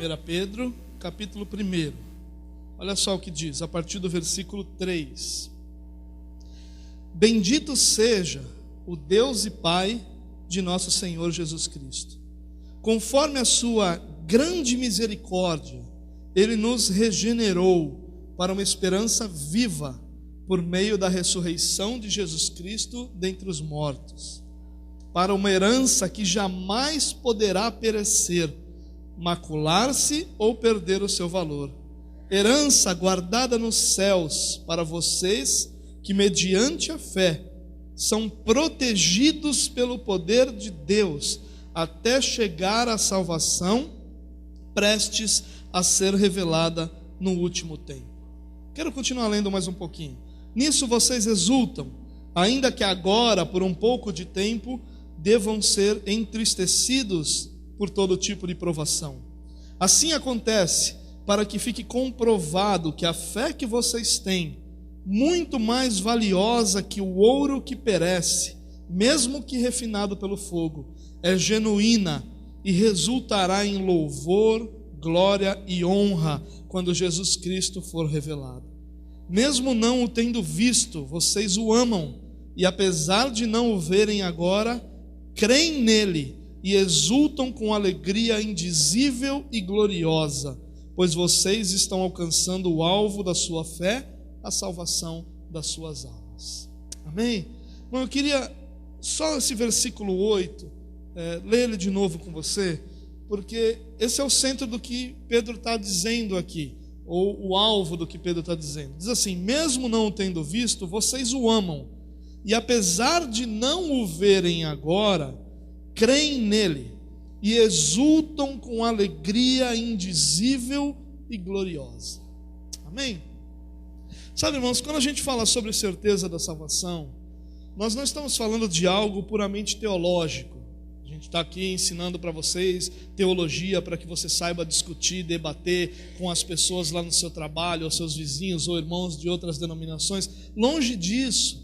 1 Pedro, capítulo 1. Olha só o que diz, a partir do versículo 3. Bendito seja o Deus e Pai de nosso Senhor Jesus Cristo. Conforme a sua grande misericórdia, Ele nos regenerou para uma esperança viva, por meio da ressurreição de Jesus Cristo dentre os mortos, para uma herança que jamais poderá perecer, macular-se ou perder o seu valor. Herança guardada nos céus para vocês que, mediante a fé, são protegidos pelo poder de Deus até chegar à salvação, prestes a ser revelada no último tempo. Quero continuar lendo mais um pouquinho. Nisso vocês exultam, ainda que agora, por um pouco de tempo, devam ser entristecidos por todo tipo de provação. Assim acontece para que fique comprovado que a fé que vocês têm, muito mais valiosa que o ouro que perece, mesmo que refinado pelo fogo, é genuína e resultará em louvor, glória e honra quando Jesus Cristo for revelado. Mesmo não o tendo visto, vocês o amam, e apesar de não o verem agora, creem nele e exultam com alegria indizível e gloriosa, pois vocês estão alcançando o alvo da sua fé, a salvação das suas almas. Amém? Bom, eu queria só esse versículo 8, ler ele de novo com você, porque esse é o centro do que Pedro está dizendo aqui, ou o alvo do que Pedro está dizendo. Diz assim: mesmo não o tendo visto, vocês o amam, e apesar de não o verem agora, creem nele e exultam com alegria indizível e gloriosa. Amém? Sabe, irmãos, quando a gente fala sobre certeza da salvação, nós não estamos falando de algo puramente teológico. A gente está aqui ensinando para vocês teologia para que você saiba discutir, debater com as pessoas lá no seu trabalho, ou seus vizinhos ou irmãos de outras denominações. Longe disso.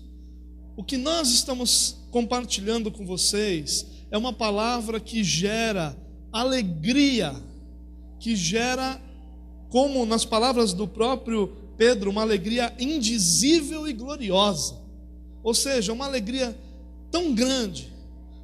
O que nós estamos compartilhando com vocês é uma palavra que gera alegria, que gera, como nas palavras do próprio Pedro, uma alegria indizível e gloriosa. Ou seja, uma alegria tão grande,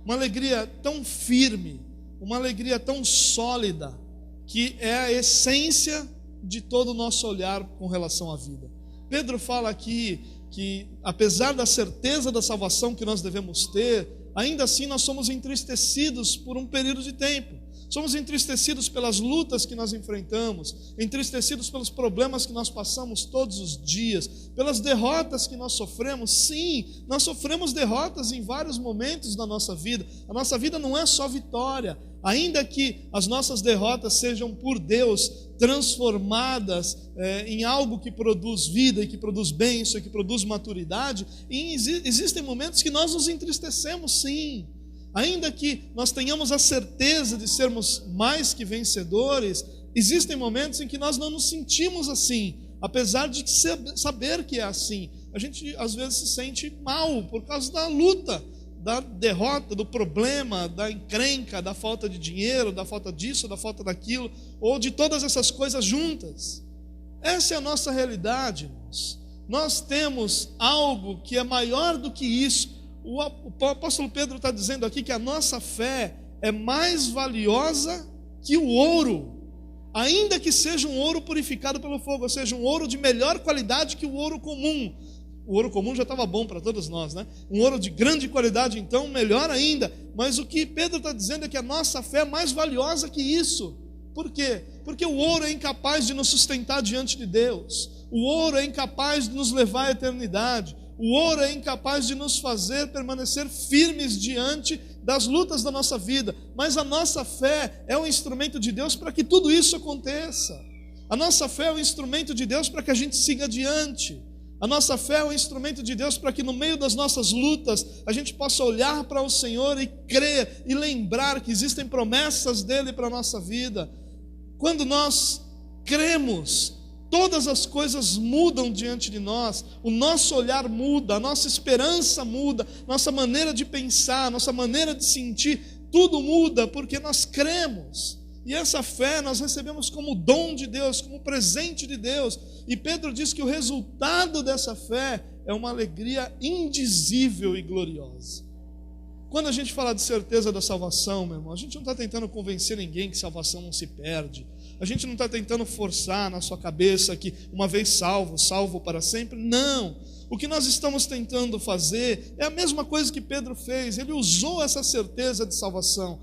uma alegria tão firme, uma alegria tão sólida, que é a essência de todo o nosso olhar com relação à vida. Pedro fala aqui que, apesar da certeza da salvação que nós devemos ter, ainda assim nós somos entristecidos por um período de tempo. Somos entristecidos pelas lutas que nós enfrentamos, entristecidos pelos problemas que nós passamos todos os dias, pelas derrotas que nós sofremos. Sim, nós sofremos derrotas em vários momentos da nossa vida. A nossa vida não é só vitória. Ainda que as nossas derrotas sejam por Deus transformadas em algo que produz vida e que produz bênção e que produz maturidade, e existem momentos que nós nos entristecemos, sim. Ainda que nós tenhamos a certeza de sermos mais que vencedores, existem momentos em que nós não nos sentimos assim, apesar de saber que é assim. A gente às vezes se sente mal por causa da luta, da derrota, do problema, da encrenca, da falta de dinheiro, da falta disso, da falta daquilo, ou de todas essas coisas juntas. Essa é a nossa realidade, irmãos. Nós temos algo que é maior do que isso. O apóstolo Pedro está dizendo aqui que a nossa fé é mais valiosa que o ouro, ainda que seja um ouro purificado pelo fogo, ou seja, um ouro de melhor qualidade que o ouro comum. O ouro comum já estava bom para todos nós, né? Um ouro de grande qualidade, então, melhor ainda. Mas o que Pedro está dizendo é que a nossa fé é mais valiosa que isso. Por quê? Porque o ouro é incapaz de nos sustentar diante de Deus. O ouro é incapaz de nos levar à eternidade. O ouro é incapaz de nos fazer permanecer firmes diante das lutas da nossa vida. Mas a nossa fé é um instrumento de Deus para que tudo isso aconteça. A nossa fé é um instrumento de Deus para que a gente siga adiante. A nossa fé é um instrumento de Deus para que no meio das nossas lutas a gente possa olhar para o Senhor e crer e lembrar que existem promessas dele para a nossa vida. Quando nós cremos, todas as coisas mudam diante de nós, o nosso olhar muda, a nossa esperança muda, nossa maneira de pensar, nossa maneira de sentir, tudo muda porque nós cremos. E essa fé nós recebemos como dom de Deus, como presente de Deus. E Pedro diz que o resultado dessa fé é uma alegria indizível e gloriosa. Quando a gente fala de certeza da salvação, meu irmão, a gente não está tentando convencer ninguém que salvação não se perde. A gente não está tentando forçar na sua cabeça que uma vez salvo, salvo para sempre. Não. O que nós estamos tentando fazer é a mesma coisa que Pedro fez. Ele usou essa certeza de salvação.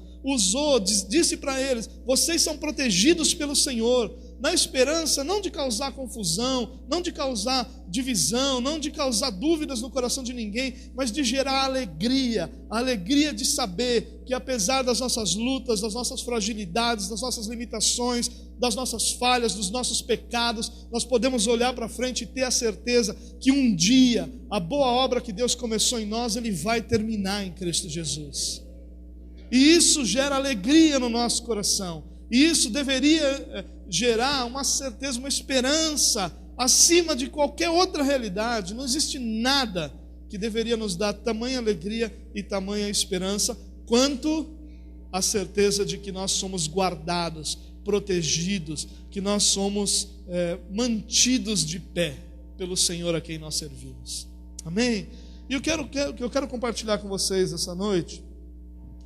Disse para eles: vocês são protegidos pelo Senhor, na esperança não de causar confusão, não de causar divisão, não de causar dúvidas no coração de ninguém, mas de gerar alegria, a alegria de saber que apesar das nossas lutas, das nossas fragilidades, das nossas limitações, das nossas falhas, dos nossos pecados, nós podemos olhar para frente e ter a certeza que um dia a boa obra que Deus começou em nós, Ele vai terminar em Cristo Jesus. E isso gera alegria no nosso coração. E isso deveria gerar uma certeza, uma esperança acima de qualquer outra realidade. Não existe nada que deveria nos dar tamanha alegria e tamanha esperança quanto a certeza de que nós somos guardados, protegidos, que nós somos mantidos de pé pelo Senhor a quem nós servimos. Amém? E o que eu quero compartilhar com vocês essa noite,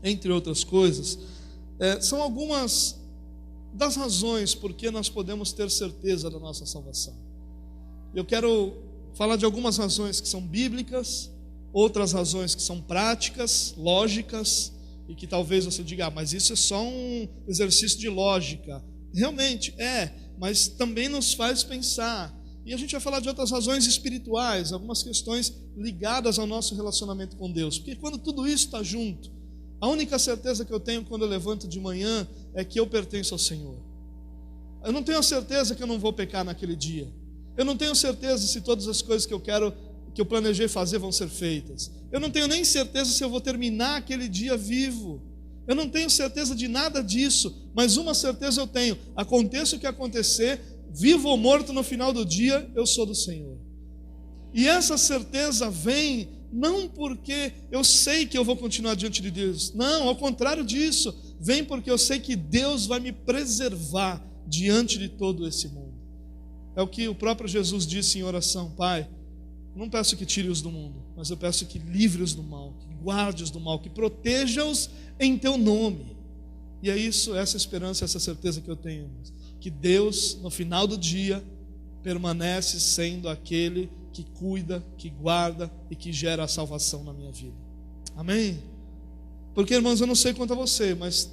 entre outras coisas, são algumas das razões por que nós podemos ter certeza da nossa salvação. Eu quero falar de algumas razões que são bíblicas, outras razões que são práticas, lógicas, e que talvez você diga: mas isso é só um exercício de lógica. Realmente é, mas também nos faz pensar. E a gente vai falar de outras razões espirituais, algumas questões ligadas ao nosso relacionamento com Deus. Porque quando tudo isso está junto, a única certeza que eu tenho quando eu levanto de manhã é que eu pertenço ao Senhor. Eu não tenho a certeza que eu não vou pecar naquele dia. Eu não tenho certeza se todas as coisas que eu planejei fazer vão ser feitas. Eu não tenho nem certeza se eu vou terminar aquele dia vivo. Eu não tenho certeza de nada disso, mas uma certeza eu tenho: aconteça o que acontecer, vivo ou morto, no final do dia, eu sou do Senhor. E essa certeza vem não porque eu sei que eu vou continuar diante de Deus. Não, ao contrário disso. Vem porque eu sei que Deus vai me preservar diante de todo esse mundo. É o que o próprio Jesus disse em oração: Pai, não peço que tire-os do mundo, mas eu peço que livre-os do mal, que guarde-os do mal, que proteja-os em Teu nome. E é isso, essa esperança, essa certeza que eu tenho, que Deus, no final do dia, permanece sendo aquele que cuida, que guarda e que gera a salvação na minha vida. Amém? Porque, irmãos, eu não sei quanto a você, mas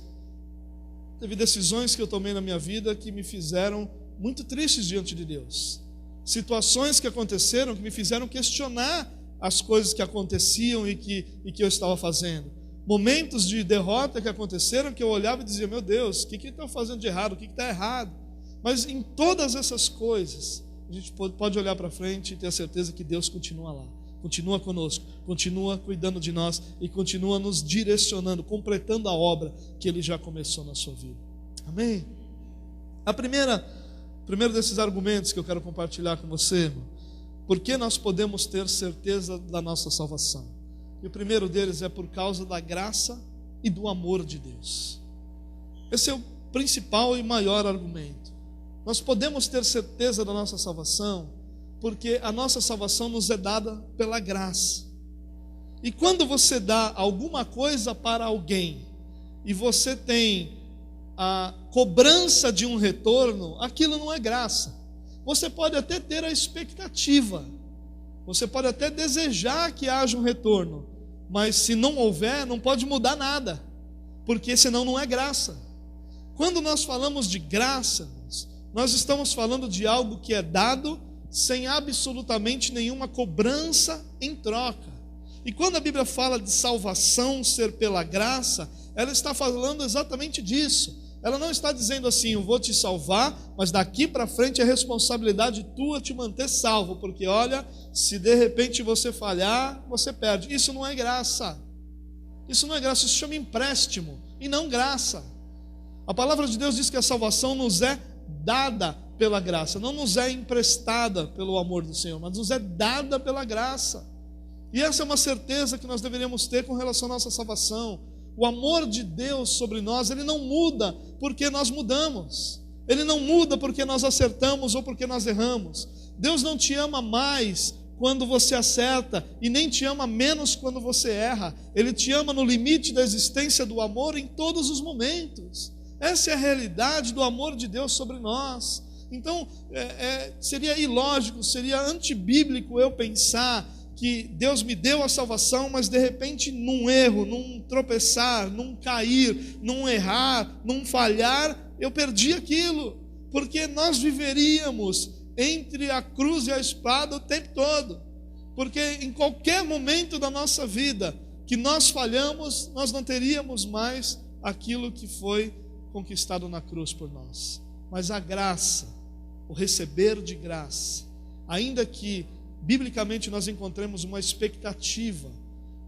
teve decisões que eu tomei na minha vida que me fizeram muito tristes diante de Deus. Situações que aconteceram que me fizeram questionar as coisas que aconteciam e que eu estava fazendo. Momentos de derrota que aconteceram que eu olhava e dizia: meu Deus, o que estão fazendo de errado? O que está errado? Mas em todas essas coisas, a gente pode olhar para frente e ter a certeza que Deus continua lá, continua conosco, continua cuidando de nós e continua nos direcionando, completando a obra que Ele já começou na sua vida. Amém? Primeiro desses argumentos que eu quero compartilhar com você, irmão, por que nós podemos ter certeza da nossa salvação? E o primeiro deles é por causa da graça e do amor de Deus. Esse é o principal e maior argumento. Nós podemos ter certeza da nossa salvação porque a nossa salvação nos é dada pela graça. E quando você dá alguma coisa para alguém e você tem a cobrança de um retorno, aquilo não é graça. Você pode até ter a expectativa, você pode até desejar que haja um retorno, mas se não houver, não pode mudar nada, porque senão não é graça. Quando nós falamos de graça, nós estamos falando de algo que é dado sem absolutamente nenhuma cobrança em troca. E quando a Bíblia fala de salvação ser pela graça, ela está falando exatamente disso. Ela não está dizendo assim: eu vou te salvar, mas daqui para frente é responsabilidade tua te manter salvo, porque olha, se de repente você falhar, você perde. Isso não é graça. Isso não é graça, isso chama empréstimo e não graça. A palavra de Deus diz que a salvação nos é dada pela graça, não nos é emprestada pelo amor do Senhor, mas nos é dada pela graça. E essa é uma certeza que nós deveríamos ter com relação à nossa salvação. O amor de Deus sobre nós, ele não muda porque nós mudamos. Ele não muda porque nós acertamos ou porque nós erramos. Deus não te ama mais quando você acerta e nem te ama menos quando você erra. Ele te ama no limite da existência do amor em todos os momentos. Essa é a realidade do amor de Deus sobre nós. Então, seria ilógico, seria antibíblico eu pensar que Deus me deu a salvação, mas de repente num erro, num tropeçar, num cair, num errar, num falhar, eu perdi aquilo, porque nós viveríamos entre a cruz e a espada o tempo todo, porque em qualquer momento da nossa vida que nós falhamos, nós não teríamos mais aquilo que foi conquistado na cruz por nós. Mas a graça, o receber de graça, ainda que biblicamente nós encontremos uma expectativa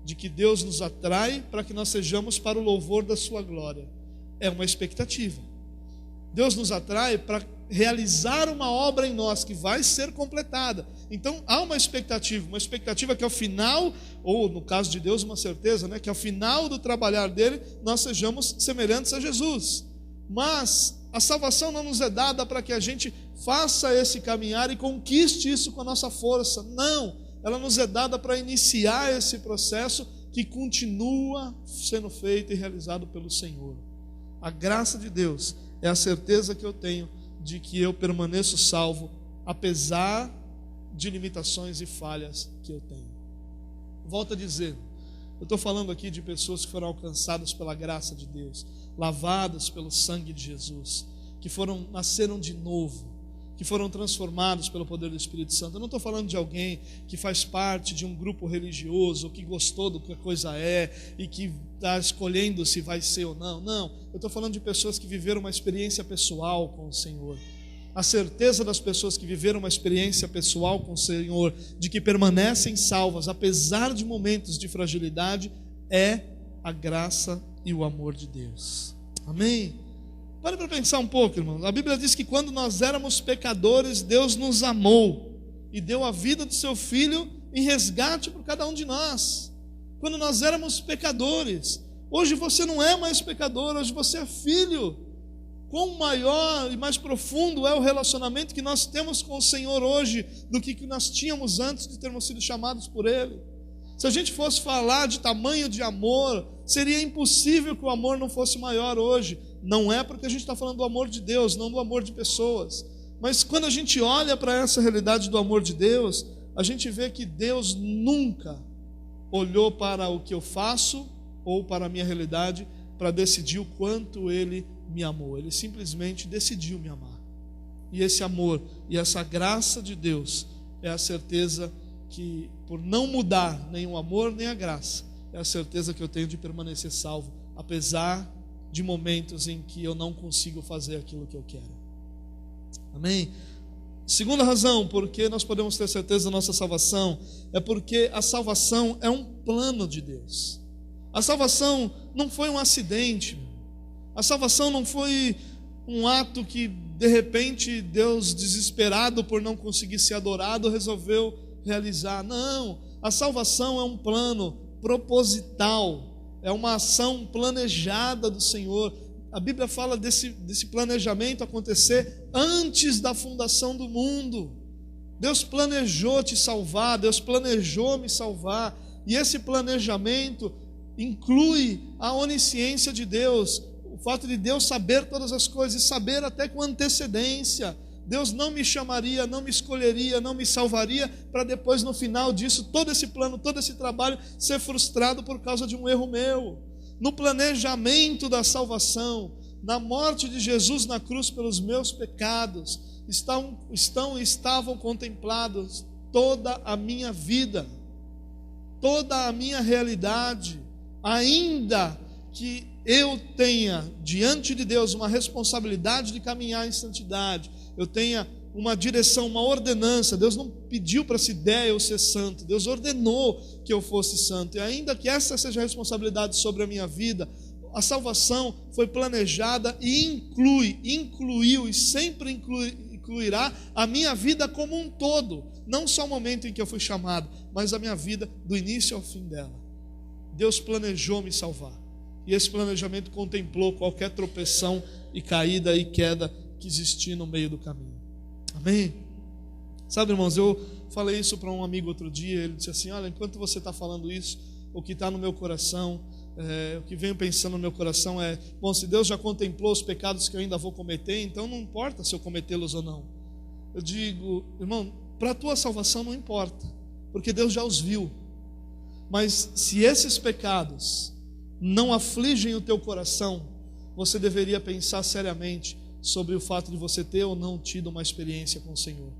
de que Deus nos atrai para que nós sejamos para o louvor da sua glória. É uma expectativa. Deus nos atrai para realizar uma obra em nós que vai ser completada. Então há uma expectativa que ao final, ou no caso de Deus uma certeza, que ao final do trabalhar dele nós sejamos semelhantes a Jesus. Mas a salvação não nos é dada para que a gente faça esse caminhar e conquiste isso com a nossa força. Não, ela nos é dada para iniciar esse processo que continua sendo feito e realizado pelo Senhor. A graça de Deus é a certeza que eu tenho de que eu permaneço salvo, apesar de limitações e falhas que eu tenho. Volto a dizer, eu estou falando aqui de pessoas que foram alcançadas pela graça de Deus, lavadas pelo sangue de Jesus, que nasceram de novo, que foram transformados pelo poder do Espírito Santo. Eu não estou falando de alguém que faz parte de um grupo religioso, ou que gostou do que a coisa é, e que está escolhendo se vai ser ou não. Não, eu estou falando de pessoas que viveram uma experiência pessoal com o Senhor. A certeza das pessoas que viveram uma experiência pessoal com o Senhor, de que permanecem salvas, apesar de momentos de fragilidade, é a graça e o amor de Deus. Amém? Pare para pensar um pouco, irmãos. A Bíblia diz que quando nós éramos pecadores, Deus nos amou e deu a vida do seu Filho em resgate por cada um de nós. Quando nós éramos pecadores. Hoje você não é mais pecador, hoje você é filho. Quão maior e mais profundo é o relacionamento que nós temos com o Senhor hoje do que nós tínhamos antes de termos sido chamados por Ele. Se a gente fosse falar de tamanho de amor, seria impossível que o amor não fosse maior hoje. Não é porque a gente está falando do amor de Deus, não do amor de pessoas. Mas quando a gente olha para essa realidade do amor de Deus, a gente vê que Deus nunca olhou para o que eu faço ou para a minha realidade para decidir o quanto Ele me amou. Ele simplesmente decidiu me amar. E esse amor e essa graça de Deus é a certeza que, por não mudar nem o amor nem a graça, é a certeza que eu tenho de permanecer salvo, apesar de momentos em que eu não consigo fazer aquilo que eu quero. Amém? Segunda razão, porque nós podemos ter certeza da nossa salvação, é porque a salvação é um plano de Deus. A salvação não foi um acidente. A salvação não foi um ato que, de repente, Deus, desesperado por não conseguir ser adorado, resolveu realizar. Não, a salvação é um plano proposital, é uma ação planejada do Senhor. A Bíblia fala desse planejamento acontecer antes da fundação do mundo. Deus planejou te salvar, Deus planejou me salvar, e esse planejamento inclui a onisciência de Deus, o fato de Deus saber todas as coisas, e saber até com antecedência. Deus não me chamaria, não me escolheria, não me salvaria, para depois no final disso, todo esse plano, todo esse trabalho ser frustrado por causa de um erro meu. No planejamento da salvação, na morte de Jesus na cruz pelos meus pecados, estavam contemplados toda a minha vida, toda a minha realidade. Ainda que eu tenha diante de Deus uma responsabilidade de caminhar em santidade, eu tenha uma direção, uma ordenança. Deus não pediu para se der eu ser santo, Deus ordenou que eu fosse santo, e ainda que essa seja a responsabilidade sobre a minha vida, a salvação foi planejada e incluiu e sempre incluirá a minha vida como um todo, não só o momento em que eu fui chamado, mas a minha vida do início ao fim dela. Deus planejou me salvar. E esse planejamento contemplou qualquer tropeção e caída e queda que existia no meio do caminho. Amém? Sabe, irmãos, eu falei isso para um amigo outro dia. Ele disse assim: olha, enquanto você está falando isso, o que está no meu coração, o que venho pensando no meu coração é: bom, se Deus já contemplou os pecados que eu ainda vou cometer, então não importa se eu cometê-los ou não. Eu digo, irmão, para a tua salvação não importa, porque Deus já os viu. Mas se esses pecados não afligem o teu coração, você deveria pensar seriamente sobre o fato de você ter ou não tido uma experiência com o Senhor.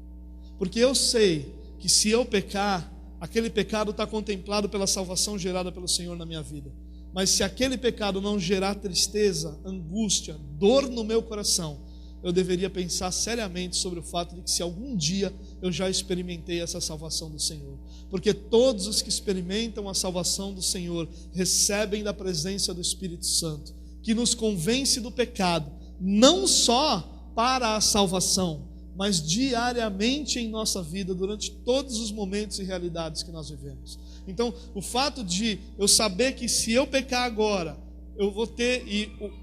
Porque eu sei que se eu pecar, aquele pecado está contemplado pela salvação gerada pelo Senhor na minha vida. Mas se aquele pecado não gerar tristeza, angústia, dor no meu coração, eu deveria pensar seriamente sobre o fato de que se algum dia eu já experimentei essa salvação do Senhor. Porque todos os que experimentam a salvação do Senhor recebem da presença do Espírito Santo, que nos convence do pecado, não só para a salvação, mas diariamente em nossa vida, durante todos os momentos e realidades que nós vivemos. Então, o fato de eu saber que se eu pecar agora, eu vou ter,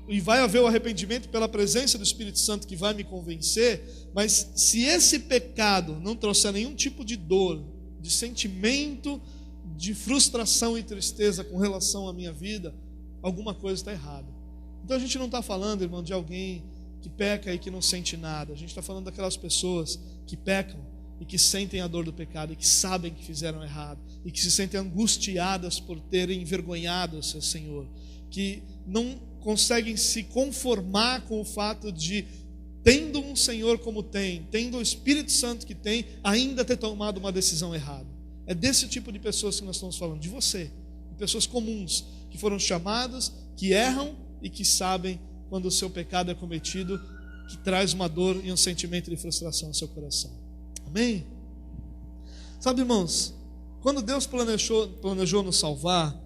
e vai haver o arrependimento pela presença do Espírito Santo que vai me convencer, mas se esse pecado não trouxer nenhum tipo de dor, de sentimento, de frustração e tristeza com relação à minha vida, alguma coisa está errada. Então a gente não está falando, irmão, de alguém que peca e que não sente nada. A gente está falando daquelas pessoas que pecam e que sentem a dor do pecado e que sabem que fizeram errado e que se sentem angustiadas por terem envergonhado o seu Senhor, que não conseguem se conformar com o fato de, tendo um Senhor como tem, tendo o Espírito Santo que tem, ainda ter tomado uma decisão errada. É desse tipo de pessoas que nós estamos falando, de você, de pessoas comuns, que foram chamadas, que erram e que sabem quando o seu pecado é cometido, que traz uma dor e um sentimento de frustração no seu coração. Amém? Sabe, irmãos, quando Deus planejou nos salvar,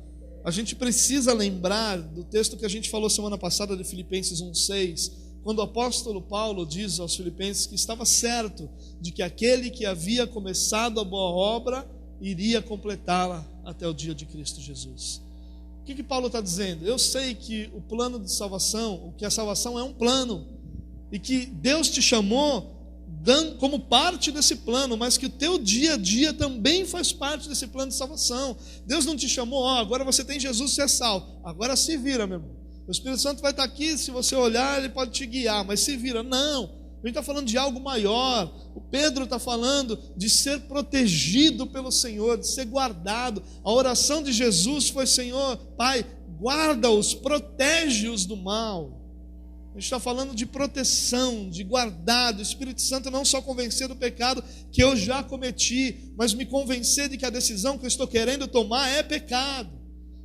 a gente precisa lembrar do texto que a gente falou semana passada de Filipenses 1,6, quando o apóstolo Paulo diz aos Filipenses que estava certo de que aquele que havia começado a boa obra iria completá-la até o dia de Cristo Jesus. O que Paulo está dizendo? Eu sei que o plano de salvação, que a salvação é um plano, e que Deus te chamou como parte desse plano, mas que o teu dia a dia também faz parte desse plano de salvação. Deus não te chamou, agora você tem Jesus, você é salvo, agora se vira, meu irmão. O Espírito Santo vai estar aqui, se você olhar, ele pode te guiar, mas se vira. Não, a gente está falando de algo maior. O Pedro está falando de ser protegido pelo Senhor, de ser guardado. A oração de Jesus foi: Senhor, Pai, guarda-os, protege-os do mal. A gente está falando de proteção, de guardado. O Espírito Santo não só convencer do pecado que eu já cometi, mas me convencer de que a decisão que eu estou querendo tomar é pecado,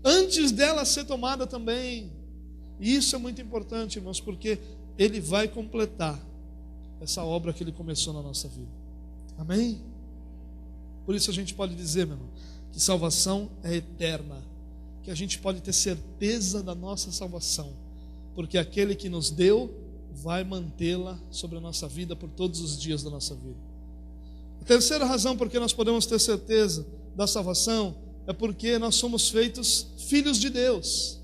antes dela ser tomada também. E isso é muito importante, irmãos, porque Ele vai completar essa obra que Ele começou na nossa vida. Amém? Por isso a gente pode dizer, meu irmão, que salvação é eterna, que a gente pode ter certeza da nossa salvação, porque aquele que nos deu vai mantê-la sobre a nossa vida por todos os dias da nossa vida. A terceira razão por que nós podemos ter certeza da salvação é porque nós somos feitos filhos de Deus.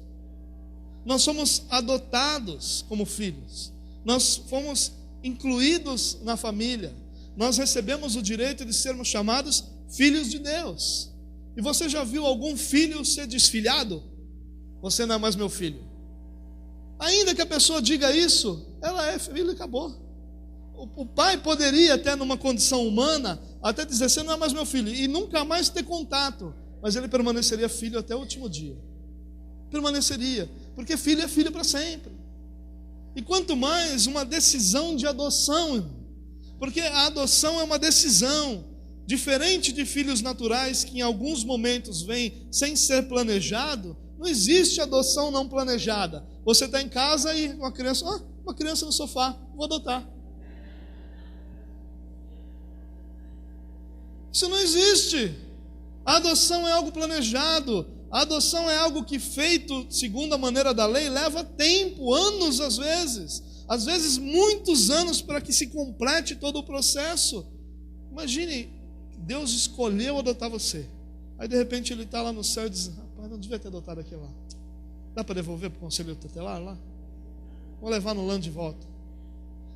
Nós somos adotados como filhos. Nós fomos incluídos na família. Nós recebemos o direito de sermos chamados filhos de Deus. E você já viu algum filho ser desfilhado? Você não é mais meu filho. Ainda que a pessoa diga isso, ela é filho e acabou. O pai poderia, até numa condição humana, até dizer: você não é mais meu filho, e nunca mais ter contato, mas ele permaneceria filho até o último dia. Permaneceria, porque filho é filho para sempre. E quanto mais uma decisão de adoção, irmão, porque a adoção é uma decisão, diferente de filhos naturais que em alguns momentos vêm sem ser planejado. Não existe adoção não planejada. Você está em casa e uma criança no sofá, vou adotar. Isso não existe. A adoção é algo planejado. A adoção é algo que, feito segundo a maneira da lei, leva tempo, anos às vezes muitos anos para que se complete todo o processo. Imagine, Deus escolheu adotar você. Aí de repente Ele está lá no céu e diz: rapaz, não devia ter adotado aquele lá. Dá para devolver para o conselho tutelar lá? Vou levar no LAN de volta.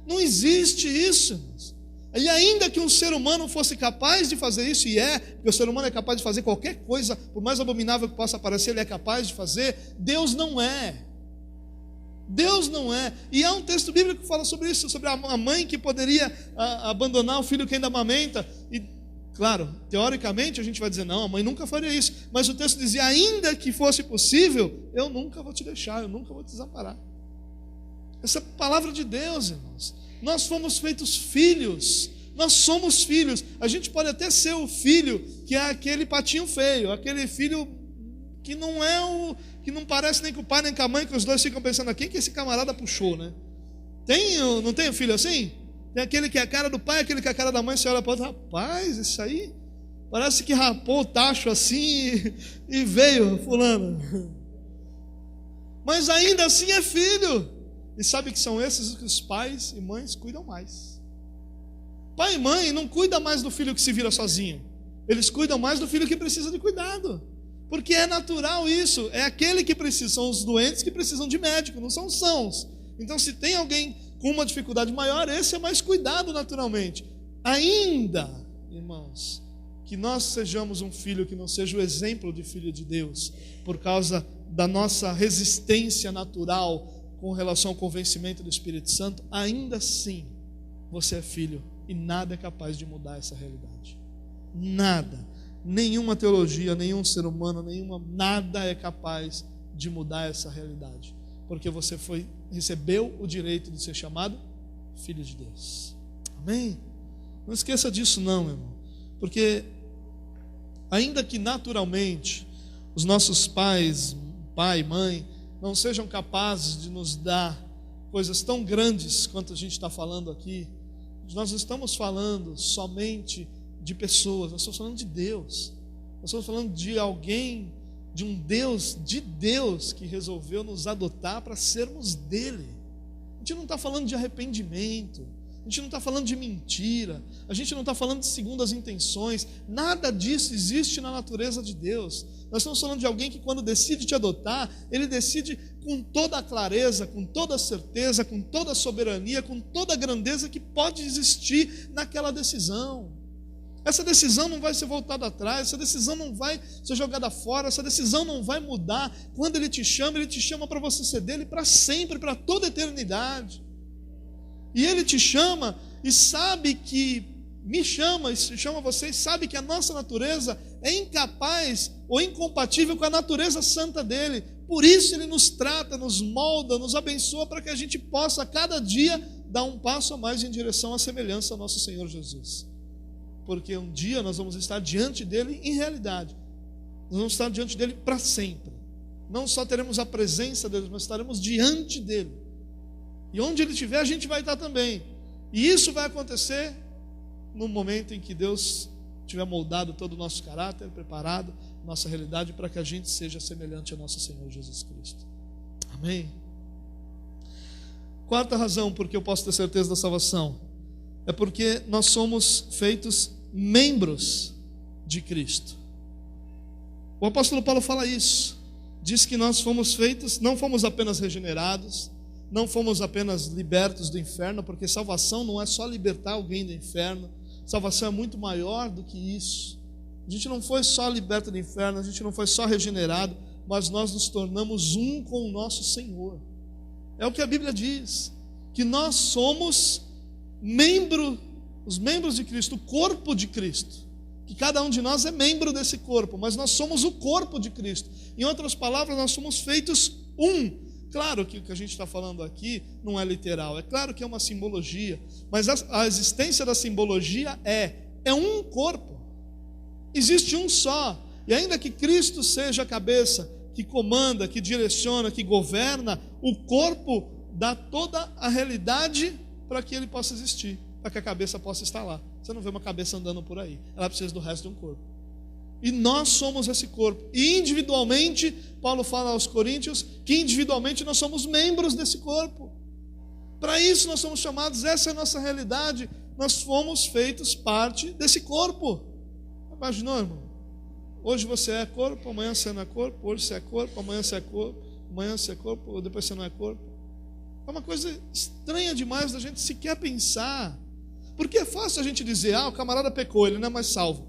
Não existe isso, irmãos. E ainda que um ser humano fosse capaz de fazer isso, porque o ser humano é capaz de fazer qualquer coisa, por mais abominável que possa parecer, ele é capaz de fazer, Deus não é. Deus não é. E há um texto bíblico que fala sobre isso, sobre a mãe que poderia abandonar o filho que ainda amamenta. E, claro, teoricamente a gente vai dizer, não, a mãe nunca faria isso. Mas o texto dizia, ainda que fosse possível, eu nunca vou te deixar, eu nunca vou te desamparar. Essa é a palavra de Deus, irmãos. Nós fomos feitos filhos. Nós somos filhos. A gente pode até ser o filho que é aquele patinho feio, aquele filho que não é que não parece nem com o pai nem com a mãe, que os dois ficam pensando, quem que esse camarada puxou, né? Não tem um filho assim? Tem aquele que é a cara do pai, aquele que é a cara da mãe, você olha para o outro, rapaz, isso aí parece que rapou o tacho assim e veio fulano. Mas ainda assim é filho. E sabe que são esses que os pais e mães cuidam mais. Pai e mãe não cuidam mais do filho que se vira sozinho. Eles cuidam mais do filho que precisa de cuidado. Porque é natural isso. É aquele que precisa. São os doentes que precisam de médico, não são os sãos. Então se tem alguém com uma dificuldade maior, esse é mais cuidado naturalmente. Ainda, irmãos, que nós sejamos um filho que não seja o exemplo de filho de Deus, por causa da nossa resistência natural com relação ao convencimento do Espírito Santo, ainda assim você é filho e nada é capaz de mudar essa realidade. Nada, nenhuma teologia, nenhum ser humano, nada é capaz de mudar essa realidade, porque você recebeu o direito de ser chamado filho de Deus. Amém? Não esqueça disso não, meu irmão, porque ainda que naturalmente os nossos pais, pai e mãe, não sejam capazes de nos dar coisas tão grandes quanto a gente está falando aqui, nós não estamos falando somente de pessoas, nós estamos falando de Deus. Nós estamos falando de alguém, de um Deus, de Deus que resolveu nos adotar para sermos dele. A gente não está falando de arrependimento, a gente não está falando de mentira, a gente não está falando de segundas intenções, nada disso existe na natureza de Deus. Nós estamos falando de alguém que quando decide te adotar, ele decide com toda a clareza, com toda a certeza, com toda a soberania, com toda a grandeza que pode existir naquela decisão. Essa decisão não vai ser voltada atrás, essa decisão não vai ser jogada fora, essa decisão não vai mudar. Quando ele te chama para você ser dele para sempre, para toda a eternidade. E ele te chama e sabe que me chama e chama você e sabe que a nossa natureza é incapaz ou incompatível com a natureza santa dele. Por isso ele nos trata, nos molda, nos abençoa para que a gente possa a cada dia dar um passo a mais em direção à semelhança ao nosso Senhor Jesus. Porque um dia nós vamos estar diante dele em realidade. Nós vamos estar diante dele para sempre. Não só teremos a presença dele, mas estaremos diante dele. E onde ele estiver, a gente vai estar também. E isso vai acontecer no momento em que Deus tiver moldado todo o nosso caráter, preparado nossa realidade para que a gente seja semelhante ao nosso Senhor Jesus Cristo. Amém? Quarta razão porque eu posso ter certeza da salvação é porque nós somos feitos membros de Cristo. O apóstolo Paulo fala isso. Diz que nós fomos feitos, não fomos apenas regenerados, não fomos apenas libertos do inferno, porque salvação não é só libertar alguém do inferno. Salvação é muito maior do que isso. A gente não foi só liberto do inferno, a gente não foi só regenerado, mas nós nos tornamos um com o nosso Senhor. É o que a Bíblia diz, que nós somos os membros de Cristo, o corpo de Cristo. Que cada um de nós é membro desse corpo, mas nós somos o corpo de Cristo. Em outras palavras, nós somos feitos um. Claro que o que a gente está falando aqui não é literal, é claro que é uma simbologia, mas a existência da simbologia é um corpo. Existe um só, e ainda que Cristo seja a cabeça que comanda, que direciona, que governa, o corpo dá toda a realidade para que ele possa existir, para que a cabeça possa estar lá. Você não vê uma cabeça andando por aí, ela precisa do resto de um corpo. E nós somos esse corpo. E individualmente, Paulo fala aos Coríntios que individualmente nós somos membros desse corpo. Para isso nós somos chamados, essa é a nossa realidade. Nós fomos feitos parte desse corpo. Imaginou, irmão? Hoje você é corpo, amanhã você não é corpo. Hoje você é corpo, amanhã você é corpo. amanhã você é corpo, depois você não é corpo. É uma coisa estranha demais da gente sequer pensar. Porque é fácil a gente dizer, o camarada pecou, ele não é mais salvo.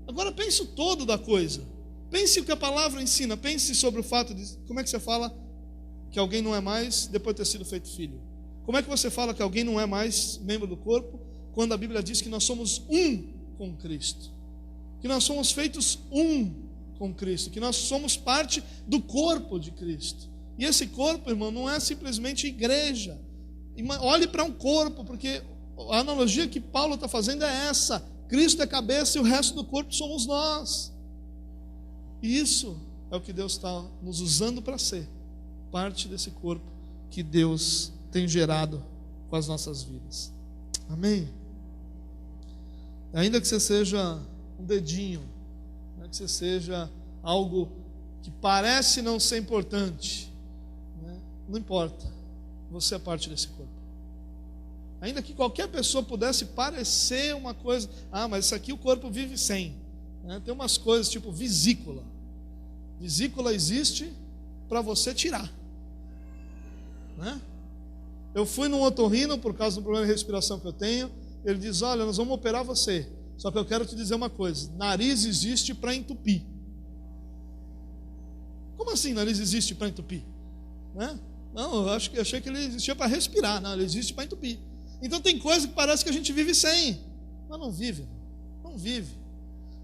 Agora pense o todo da coisa. Pense o que a palavra ensina. Pense sobre o fato de, como é que você fala que alguém não é mais depois de ter sido feito filho? Como é que você fala que alguém não é mais membro do corpo, quando a Bíblia diz que nós somos um com Cristo? Que nós somos feitos um com Cristo, que nós somos parte do corpo de Cristo. E esse corpo, irmão, não é simplesmente igreja. Olhe para um corpo, porque a analogia que Paulo está fazendo é essa: Cristo é cabeça e o resto do corpo somos nós. E isso é o que Deus está nos usando para ser parte desse corpo que Deus tem gerado com as nossas vidas. Amém? Ainda que você seja um dedinho, que você seja algo que parece não ser importante, não importa, você é parte desse corpo. Ainda que qualquer pessoa pudesse parecer uma coisa, mas isso aqui o corpo vive sem. Tem umas coisas tipo vesícula. Vesícula existe para você tirar. Eu fui num otorrino por causa do problema de respiração que eu tenho. Ele diz, olha, nós vamos operar você, só que eu quero te dizer uma coisa: nariz existe para entupir. Como assim nariz existe para entupir? Não, eu achei que ele existia para respirar. Não, ele existe para entupir. Então tem coisa que parece que a gente vive sem, mas não vive. Não vive.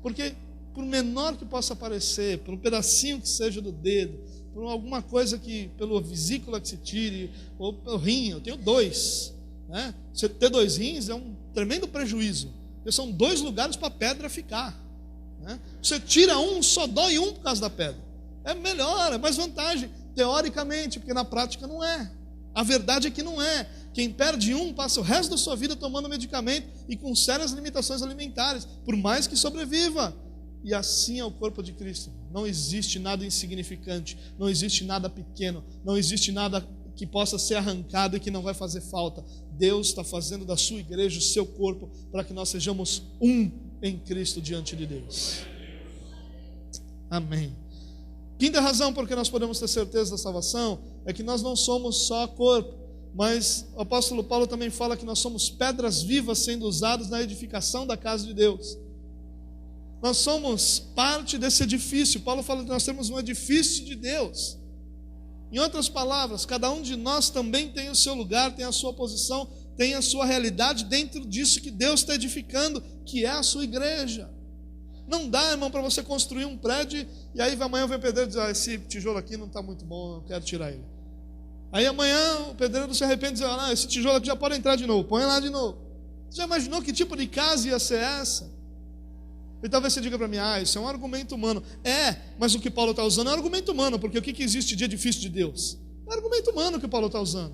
Porque por menor que possa parecer, por um pedacinho que seja do dedo, por alguma coisa que, pela vesícula que se tire, ou pelo rim, eu tenho 2. Você ter 2 rins é um tremendo prejuízo, porque são 2 lugares para a pedra ficar. Você tira um, só dói um por causa da pedra. É melhor, é mais vantagem, teoricamente, porque na prática não é. A verdade é que não é. Quem perde um passa o resto da sua vida tomando medicamento e com sérias limitações alimentares, por mais que sobreviva. E assim é o corpo de Cristo. Não existe nada insignificante, não existe nada pequeno, não existe nada que possa ser arrancado e que não vai fazer falta. Deus está fazendo da sua igreja o seu corpo, para que nós sejamos um em Cristo diante de Deus. Amém. Quinta razão por que nós podemos ter certeza da salvação é que nós não somos só corpo, mas o apóstolo Paulo também fala que nós somos pedras vivas sendo usadas na edificação da casa de Deus. Nós somos parte desse edifício. Paulo fala que nós temos um edifício de Deus. Em outras palavras, cada um de nós também tem o seu lugar, tem a sua posição, tem a sua realidade dentro disso que Deus está edificando, que é a sua igreja. Não dá, irmão, para você construir um prédio e aí amanhã vem o pedreiro e diz, esse tijolo aqui não está muito bom, eu quero tirar ele. Aí amanhã o pedreiro se arrepende e diz, esse tijolo aqui já pode entrar de novo, põe lá de novo. Você já imaginou que tipo de casa ia ser essa? E talvez você diga para mim, isso é um argumento humano. Mas o que Paulo está usando é um argumento humano, porque o que existe de edifício de Deus? É um argumento humano que Paulo está usando.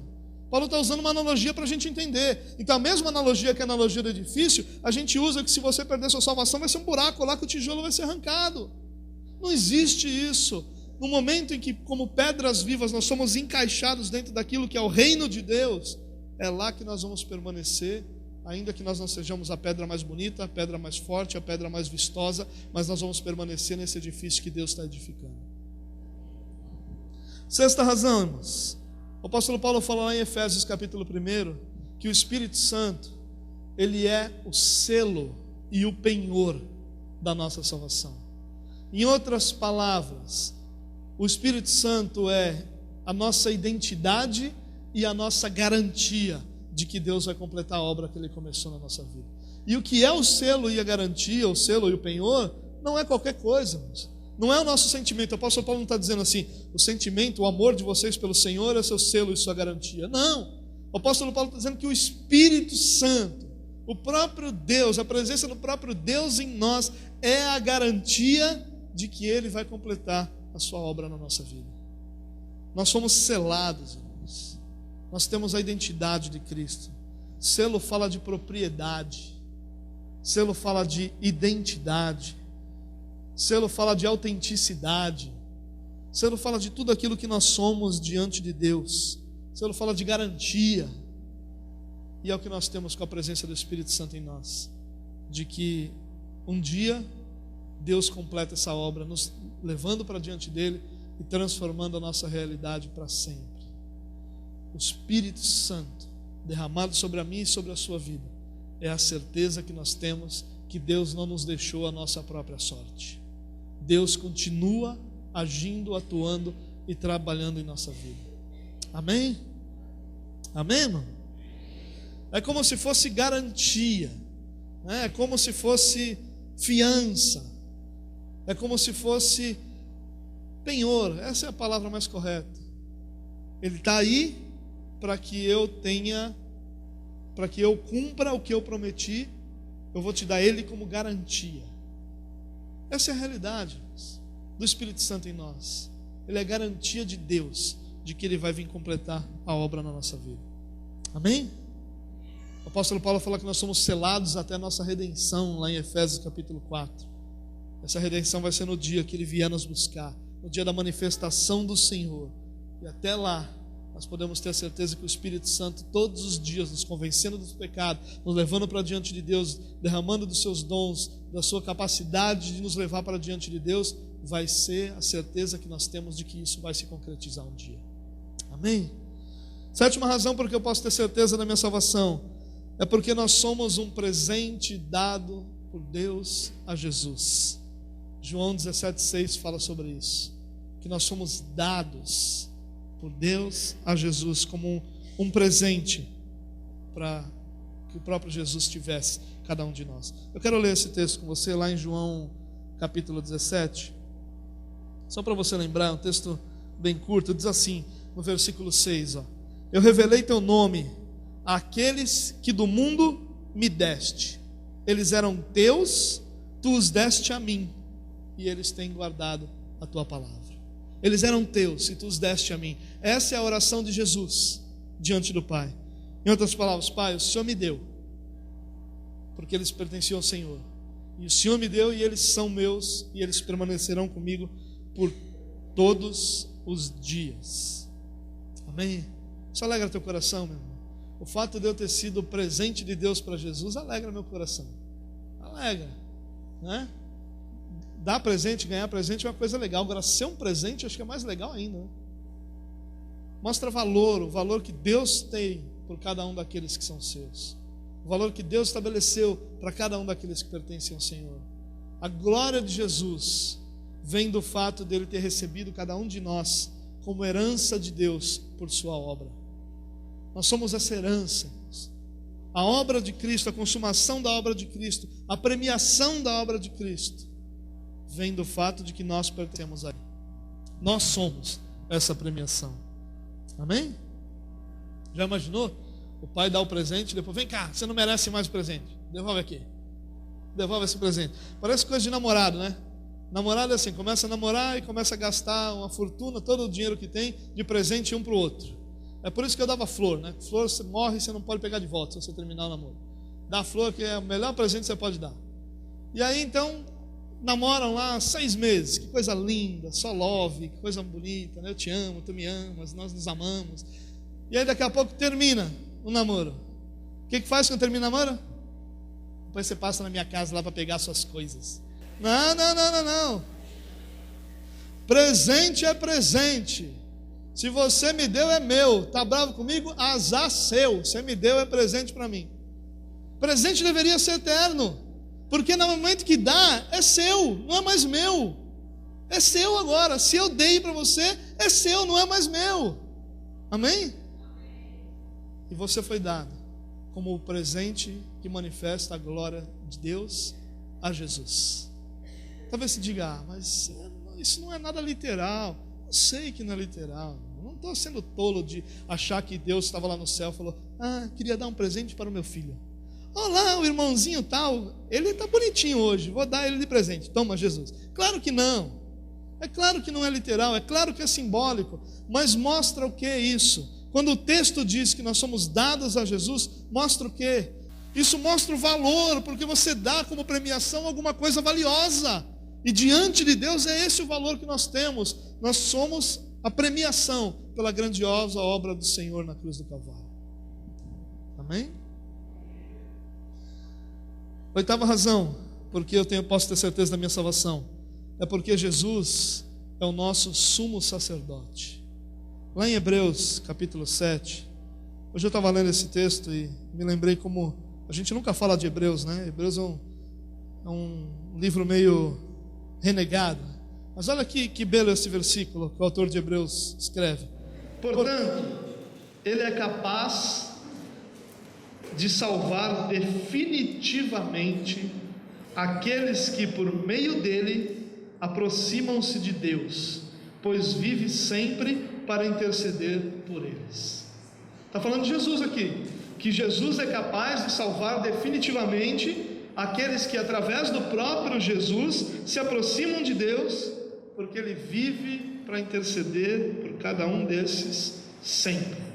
Paulo está usando uma analogia para a gente entender. Então a mesma analogia que a analogia do edifício, a gente usa que se você perder sua salvação, vai ser um buraco lá que o tijolo vai ser arrancado. Não existe isso. No momento em que, como pedras vivas, nós somos encaixados dentro daquilo que é o reino de Deus, é lá que nós vamos permanecer. Ainda que nós não sejamos a pedra mais bonita, a pedra mais forte, a pedra mais vistosa, mas nós vamos permanecer nesse edifício que Deus está edificando. Sexta razão, irmãos. O apóstolo Paulo fala lá em Efésios capítulo 1, que o Espírito Santo, ele é o selo e o penhor da nossa salvação. Em outras palavras, o Espírito Santo é a nossa identidade e a nossa garantia de que Deus vai completar a obra que Ele começou na nossa vida. E o que é o selo e a garantia, o selo e o penhor, não é qualquer coisa, irmãos. Não é o nosso sentimento. O apóstolo Paulo não está dizendo assim, o sentimento, o amor de vocês pelo Senhor é seu selo e sua garantia. Não. O apóstolo Paulo está dizendo que o Espírito Santo, o próprio Deus, a presença do próprio Deus em nós, é a garantia de que Ele vai completar a sua obra na nossa vida. Nós somos selados, irmãos. Nós temos a identidade de Cristo. Selo fala de propriedade. Selo fala de identidade. Selo fala de autenticidade. Selo fala de tudo aquilo que nós somos diante de Deus. Selo fala de garantia. E é o que nós temos com a presença do Espírito Santo em nós. De que um dia Deus completa essa obra, nos levando para diante dEle e transformando a nossa realidade para sempre. O Espírito Santo derramado sobre a minha e sobre a sua vida é a certeza que nós temos que Deus não nos deixou a nossa própria sorte. Deus continua agindo, atuando e trabalhando em nossa vida. Amém? Amém, irmão? É como se fosse garantia, né? É como se fosse fiança, é como se fosse penhor. Essa é a palavra mais correta. Ele está aí para que eu cumpra o que eu prometi. Eu vou te dar Ele como garantia. Essa é a realidade do Espírito Santo em nós. Ele é garantia de Deus de que Ele vai vir completar a obra na nossa vida. Amém? O apóstolo Paulo fala que nós somos selados até a nossa redenção, lá em Efésios capítulo 4. Essa redenção vai ser no dia que Ele vier nos buscar, no dia da manifestação do Senhor. E até lá, nós podemos ter a certeza que o Espírito Santo, todos os dias, nos convencendo dos pecados, nos levando para diante de Deus, derramando dos seus dons, da sua capacidade de nos levar para diante de Deus, vai ser a certeza que nós temos de que isso vai se concretizar um dia. Amém? Sétima razão por que eu posso ter certeza da minha salvação é porque nós somos um presente dado por Deus a Jesus. João 17,6 fala sobre isso, que nós somos dados por Deus a Jesus como um presente para que o próprio Jesus tivesse cada um de nós. Eu quero ler esse texto com você lá em João capítulo 17, só para você lembrar, é um texto bem curto. Diz assim no versículo 6, eu revelei teu nome àqueles que do mundo me deste, eles eram teus, tu os deste a mim, e eles têm guardado a tua palavra. Eles eram teus e tu os deste a mim. Essa é a oração de Jesus diante do Pai. Em outras palavras, Pai, o Senhor me deu, porque eles pertenciam ao Senhor, e o Senhor me deu e eles são meus, e eles permanecerão comigo por todos os dias. Amém? Isso alegra teu coração, meu irmão. O fato de eu ter sido presente de Deus para Jesus alegra meu coração. Alegra, né? Dar presente, ganhar presente é uma coisa legal. Agora, ser um presente, acho que é mais legal ainda, né? Mostra valor, o valor que Deus tem por cada um daqueles que são seus, o valor que Deus estabeleceu para cada um daqueles que pertencem ao Senhor. A glória de Jesus vem do fato dele ter recebido cada um de nós como herança de Deus por sua obra. Nós somos essa herança. A obra de Cristo, a consumação da obra de Cristo, a premiação da obra de Cristo vem do fato de que nós pertencemos a Ele. Nós somos essa premiação. Amém? Já imaginou? O pai dá o presente, depois vem cá, você não merece mais o presente, devolve aqui, devolve esse presente. Parece coisa de namorado, né? Namorado é assim, começa a namorar e começa a gastar uma fortuna, todo o dinheiro que tem, de presente um para o outro. É por isso que eu dava flor, né? Flor, você morre e você não pode pegar de volta se você terminar o namoro. Dá flor, que é o melhor presente que você pode dar. E aí então namoram lá 6 meses, que coisa linda, só love, que coisa bonita, né? Eu te amo, tu me amas, nós nos amamos. E aí daqui a pouco termina o namoro. O que faz quando termina o namoro? Depois você passa na minha casa lá para pegar suas coisas. Não. Presente é presente. Se você me deu é meu. Tá bravo comigo? Azar seu. Você me deu é presente para mim. Presente deveria ser eterno, porque no momento que dá é seu, não é mais meu. É seu agora. Se eu dei para você, é seu, não é mais meu. Amém? E você foi dado como o presente que manifesta a glória de Deus a Jesus. Talvez você diga, mas isso não é nada literal. Eu sei que não é literal. Eu não estou sendo tolo de achar que Deus estava lá no céu e falou, queria dar um presente para o meu filho. Olá, o irmãozinho tal, ele está bonitinho hoje, vou dar ele de presente. Toma, Jesus. Claro que não. É claro que não é literal, é claro que é simbólico, mas mostra o que é isso? Quando o texto diz que nós somos dados a Jesus, mostra o quê? Isso mostra o valor, porque você dá como premiação alguma coisa valiosa. E diante de Deus é esse o valor que nós temos. Nós somos a premiação pela grandiosa obra do Senhor na cruz do Calvário. Amém? Oitava razão, porque eu posso ter certeza da minha salvação, é porque Jesus é o nosso sumo sacerdote. Lá em Hebreus capítulo 7, hoje eu estava lendo esse texto e me lembrei como a gente nunca fala de Hebreus, né? Hebreus é um livro meio renegado. Mas olha que belo esse versículo que o autor de Hebreus escreve. Portanto, ele é capaz de salvar definitivamente aqueles que por meio dele aproximam-se de Deus, pois vive sempre para interceder por eles. Está falando de Jesus aqui, que Jesus é capaz de salvar definitivamente aqueles que através do próprio Jesus se aproximam de Deus, porque ele vive para interceder por cada um desses sempre.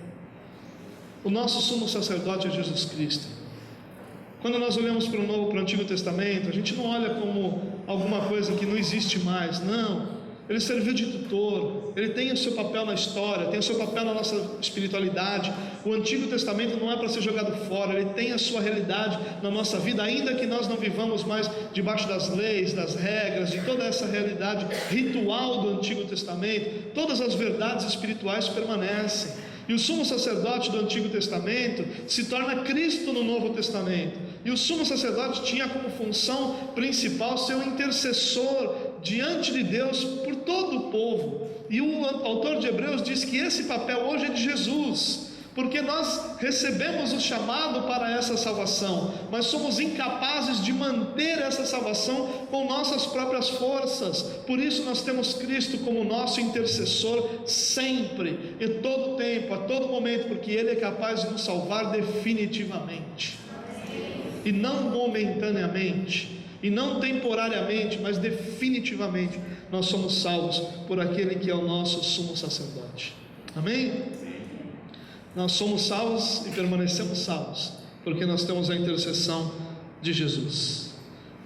O nosso sumo sacerdote é Jesus Cristo. Quando nós olhamos para o Antigo Testamento, a gente não olha como alguma coisa que não existe mais, não. Ele serviu de tutor, ele tem o seu papel na história, tem o seu papel na nossa espiritualidade. O Antigo Testamento não é para ser jogado fora, ele tem a sua realidade na nossa vida, ainda que nós não vivamos mais debaixo das leis, das regras, de toda essa realidade ritual do Antigo Testamento, todas as verdades espirituais permanecem. E o sumo sacerdote do Antigo Testamento se torna Cristo no Novo Testamento. E o sumo sacerdote tinha como função principal ser um intercessor diante de Deus por todo o povo. E o autor de Hebreus diz que esse papel hoje é de Jesus, porque nós recebemos o chamado para essa salvação, mas somos incapazes de manter essa salvação com nossas próprias forças. Por isso nós temos Cristo como nosso intercessor sempre, em todo tempo, a todo momento, porque Ele é capaz de nos salvar definitivamente, e não momentaneamente, e não temporariamente, mas definitivamente. Nós somos salvos por aquele que é o nosso sumo sacerdote. Amém? Nós somos salvos e permanecemos salvos porque nós temos a intercessão de Jesus.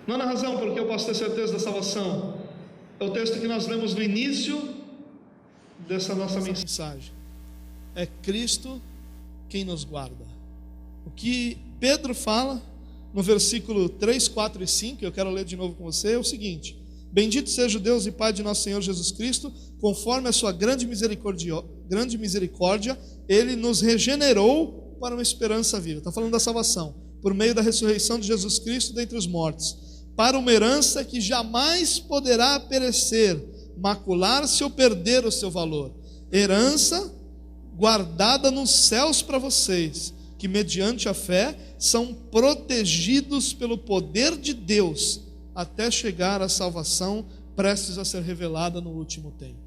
Nona razão porque eu posso ter certeza da salvação é o texto que nós lemos no início dessa nossa mensagem. É Cristo quem nos guarda. O que Pedro fala no versículo 3, 4 e 5, eu quero ler de novo com você, é o seguinte: bendito seja o Deus e Pai de nosso Senhor Jesus Cristo, conforme a sua grande misericórdia, Ele nos regenerou para uma esperança viva. Está falando da salvação, por meio da ressurreição de Jesus Cristo dentre os mortos, para uma herança que jamais poderá perecer, macular-se ou perder o seu valor. Herança guardada nos céus para vocês, que mediante a fé são protegidos pelo poder de Deus, até chegar à salvação prestes a ser revelada no último tempo.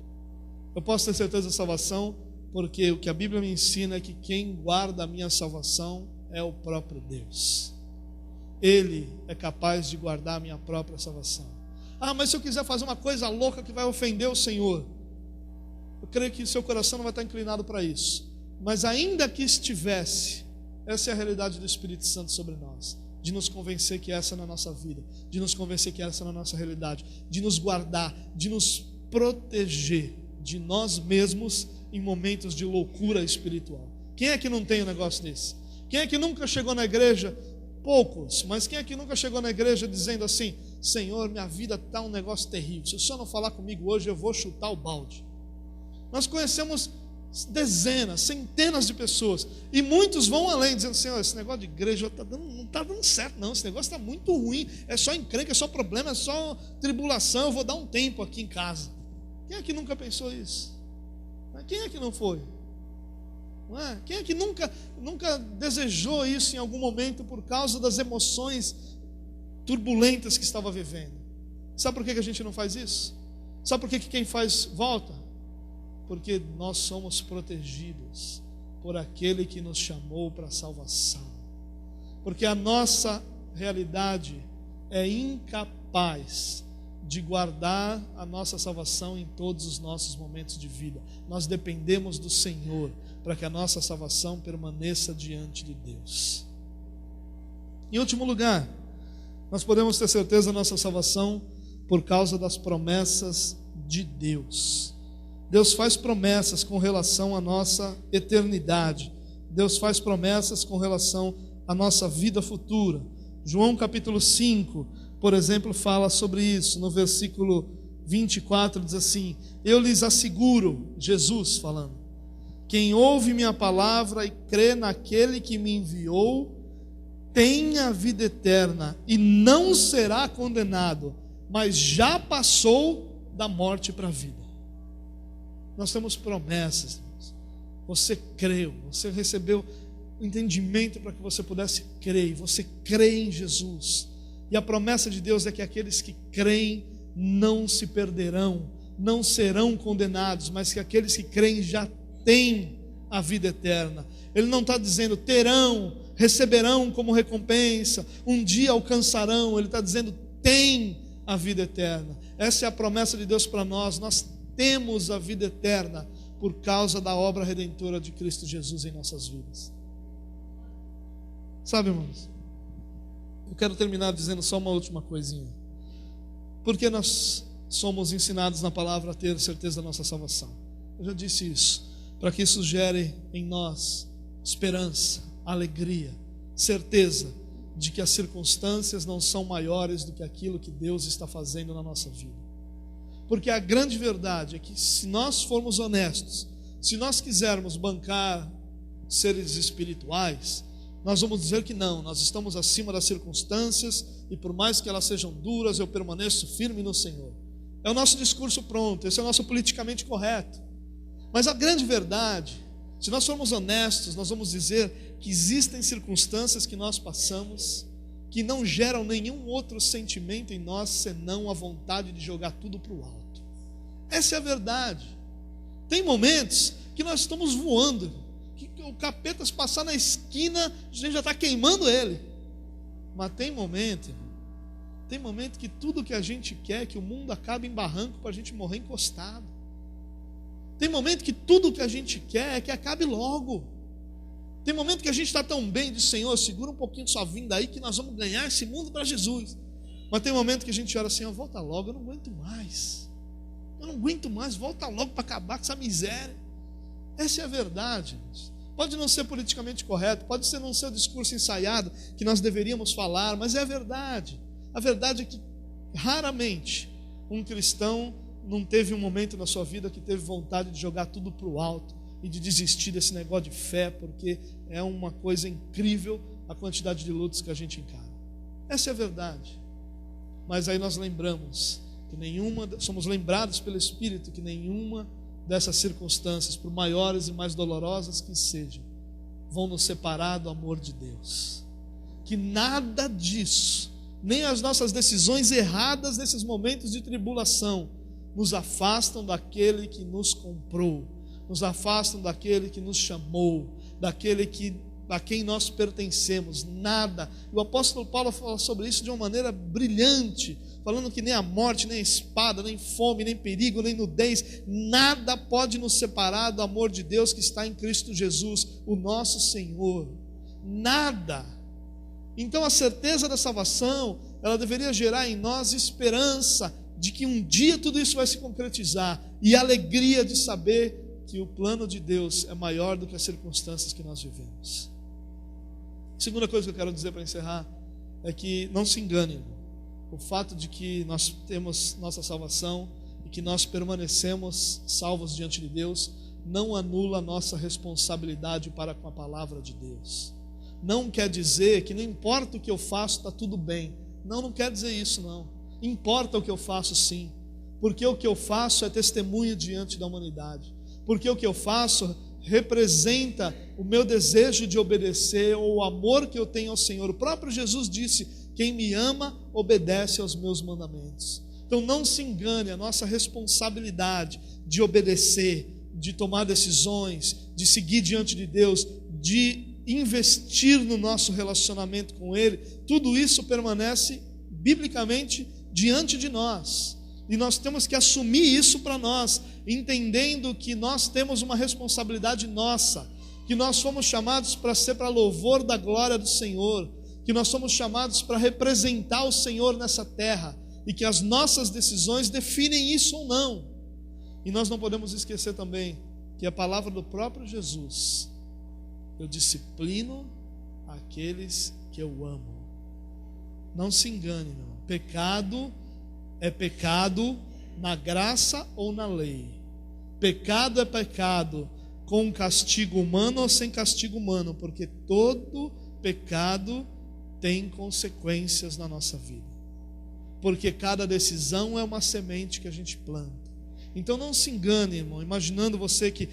Eu posso ter certeza da salvação, porque o que a Bíblia me ensina é que quem guarda a minha salvação é o próprio Deus. Ele é capaz de guardar a minha própria salvação. Ah, mas se eu quiser fazer uma coisa louca que vai ofender o Senhor, eu creio que seu coração não vai estar inclinado para isso. Mas ainda que estivesse, essa é a realidade do Espírito Santo sobre nós, de nos convencer que essa é na nossa vida, de nos convencer que essa é na nossa realidade, de nos guardar, de nos proteger de nós mesmos em momentos de loucura espiritual. Quem é que não tem um negócio desse? Quem é que nunca chegou na igreja? Poucos, mas quem é que nunca chegou na igreja dizendo assim: Senhor, minha vida está um negócio terrível, se o Senhor não falar comigo hoje, eu vou chutar o balde. Nós conhecemos dezenas, centenas de pessoas, e muitos vão além, dizendo: Senhor, esse negócio de igreja não está dando certo não, esse negócio está muito ruim, é só encrenca, é só problema, é só tribulação, eu vou dar um tempo aqui em casa. Quem é que nunca pensou isso? Quem é que não foi? Não é? Quem é que nunca desejou isso em algum momento por causa das emoções turbulentas que estava vivendo? Sabe por que a gente não faz isso? Sabe por que quem faz volta? Porque nós somos protegidos por aquele que nos chamou para a salvação. Porque a nossa realidade é incapaz de guardar a nossa salvação em todos os nossos momentos de vida. Nós dependemos do Senhor para que a nossa salvação permaneça diante de Deus. Em último lugar, nós podemos ter certeza da nossa salvação por causa das promessas de Deus. Deus faz promessas com relação à nossa eternidade. Deus faz promessas com relação à nossa vida futura. João capítulo 5, por exemplo, fala sobre isso. No versículo 24 diz assim: eu lhes asseguro, Jesus falando, quem ouve minha palavra e crê naquele que me enviou, tem a vida eterna e não será condenado, mas já passou da morte para a vida. Nós temos promessas, irmãos. Você creu, você recebeu o entendimento para que você pudesse crer, e você crê em Jesus. E a promessa de Deus é que aqueles que creem não se perderão, não serão condenados, mas que aqueles que creem já têm a vida eterna. Ele não está dizendo terão, receberão como recompensa, um dia alcançarão. Ele está dizendo tem a vida eterna. Essa é a promessa de Deus para nós. Nós temos a vida eterna por causa da obra redentora de Cristo Jesus em nossas vidas. Sabe, irmãos, eu quero terminar dizendo só uma última coisinha. Porque nós somos ensinados na palavra a ter certeza da nossa salvação. Eu já disse isso, para que isso gere em nós esperança, alegria, certeza de que as circunstâncias não são maiores do que aquilo que Deus está fazendo na nossa vida. Porque a grande verdade é que se nós formos honestos, se nós quisermos bancar seres espirituais, nós vamos dizer que não, nós estamos acima das circunstâncias e por mais que elas sejam duras, eu permaneço firme no Senhor. É o nosso discurso pronto, esse é o nosso politicamente correto. Mas a grande verdade, se nós formos honestos, nós vamos dizer que existem circunstâncias que nós passamos que não geram nenhum outro sentimento em nós senão a vontade de jogar tudo para o alto. Essa é a verdade. Tem momentos que nós estamos voando, que o capeta, se passar na esquina, a gente já está queimando ele. Mas tem momento que tudo que a gente quer é que o mundo acabe em barranco para a gente morrer encostado. Tem momento que tudo que a gente quer é que acabe logo. Tem momento que a gente está tão bem, diz: Senhor, segura um pouquinho sua vinda aí que nós vamos ganhar esse mundo para Jesus. Mas tem momento que a gente ora assim: volta logo, eu não aguento mais. Eu não aguento mais, volta logo para acabar com essa miséria. Essa é a verdade. Pode não ser politicamente correto, pode ser não ser o discurso ensaiado que nós deveríamos falar, mas é a verdade. A verdade é que raramente um cristão não teve um momento na sua vida que teve vontade de jogar tudo para o alto e de desistir desse negócio de fé, porque é uma coisa incrível a quantidade de lutas que a gente encara. Essa é a verdade. Mas aí nós lembramos que somos lembrados pelo Espírito que nenhuma dessas circunstâncias, por maiores e mais dolorosas que sejam, vão nos separar do amor de Deus. Que nada disso, nem as nossas decisões erradas nesses momentos de tribulação, nos afastam daquele que nos comprou, nos afastam daquele que nos chamou, daquele a quem nós pertencemos. Nada. O apóstolo Paulo fala sobre isso de uma maneira brilhante, falando que nem a morte, nem a espada, nem fome, nem perigo, nem nudez, nada pode nos separar do amor de Deus que está em Cristo Jesus, o nosso Senhor. Nada. Então a certeza da salvação, ela deveria gerar em nós esperança de que um dia tudo isso vai se concretizar, e a alegria de saber que o plano de Deus é maior do que as circunstâncias que nós vivemos. Segunda coisa que eu quero dizer para encerrar é que não se engane, o fato de que nós temos nossa salvação e que nós permanecemos salvos diante de Deus não anula a nossa responsabilidade para com a palavra de Deus. Não quer dizer que não importa o que eu faço, está tudo bem. Não quer dizer isso, não. Importa o que eu faço, sim, porque o que eu faço é testemunho diante da humanidade, porque o que eu faço representa o meu desejo de obedecer, ou o amor que eu tenho ao Senhor. O próprio Jesus disse: quem me ama, obedece aos meus mandamentos. Então não se engane, a nossa responsabilidade de obedecer, de tomar decisões, de seguir diante de Deus, de investir no nosso relacionamento com Ele, tudo isso permanece biblicamente diante de nós, e nós temos que assumir isso para nós, entendendo que nós temos uma responsabilidade nossa, que nós fomos chamados para ser para louvor da glória do Senhor, que nós somos chamados para representar o Senhor nessa terra, e que as nossas decisões definem isso ou não. E nós não podemos esquecer também que a palavra do próprio Jesus: eu disciplino aqueles que eu amo. Não se engane, meu. Pecado é pecado na graça ou na lei. Pecado é pecado, com castigo humano ou sem castigo humano, porque todo pecado tem consequências na nossa vida. Porque cada decisão é uma semente que a gente planta. Então não se engane, irmão, imaginando você que,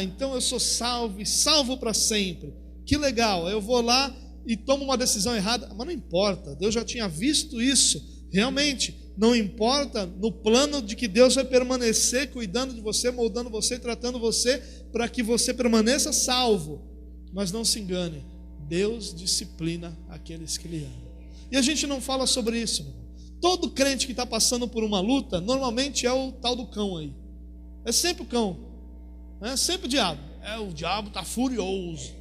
então eu sou salvo e salvo para sempre. Que legal, eu vou lá e tomo uma decisão errada. Mas não importa, Deus já tinha visto isso. Realmente, não importa no plano de que Deus vai permanecer cuidando de você, moldando você, tratando você, para que você permaneça salvo. Mas não se engane, Deus disciplina aqueles que Ele ama. E a gente não fala sobre isso, irmão. Todo crente que está passando por uma luta, normalmente é o tal do cão aí. É sempre o cão. É sempre o diabo. O diabo está furioso.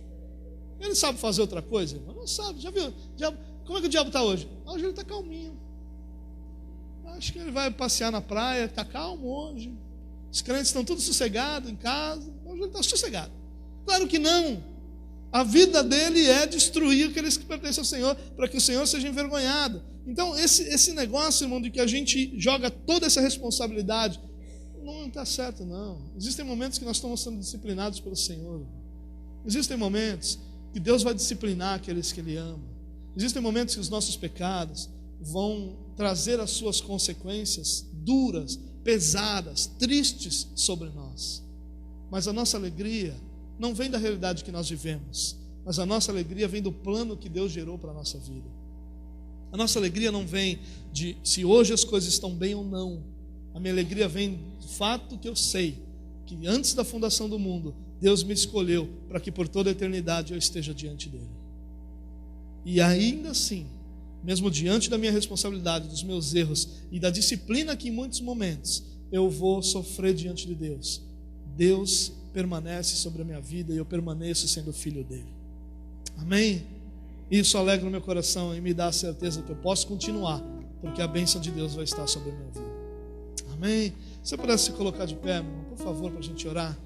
Ele sabe fazer outra coisa, irmão? Não sabe. Já viu? Como é que o diabo está hoje? Hoje ele está calminho. Acho que ele vai passear na praia, está calmo hoje. Os crentes estão todos sossegados em casa. Hoje ele está sossegado. Claro que não. A vida dele é destruir aqueles que pertencem ao Senhor, para que o Senhor seja envergonhado. Então esse negócio, irmão, de que a gente joga toda essa responsabilidade, não está certo, não. Existem momentos que nós estamos sendo disciplinados pelo Senhor. Existem momentos que Deus vai disciplinar aqueles que Ele ama. Existem momentos que os nossos pecados vão trazer as suas consequências duras, pesadas, tristes sobre nós. Mas a nossa alegria não vem da realidade que nós vivemos, mas a nossa alegria vem do plano que Deus gerou para a nossa vida. A nossa alegria não vem de se hoje as coisas estão bem ou não. A minha alegria vem do fato que eu sei que antes da fundação do mundo, Deus me escolheu para que por toda a eternidade eu esteja diante dEle. E ainda assim, mesmo diante da minha responsabilidade, dos meus erros e da disciplina que em muitos momentos eu vou sofrer diante de Deus, Deus permanece sobre a minha vida e eu permaneço sendo filho dEle. Amém? Isso alegra o meu coração e me dá a certeza que eu posso continuar, porque a bênção de Deus vai estar sobre a minha vida. Amém? Se você pudesse se colocar de pé, meu irmão, por favor, para a gente orar.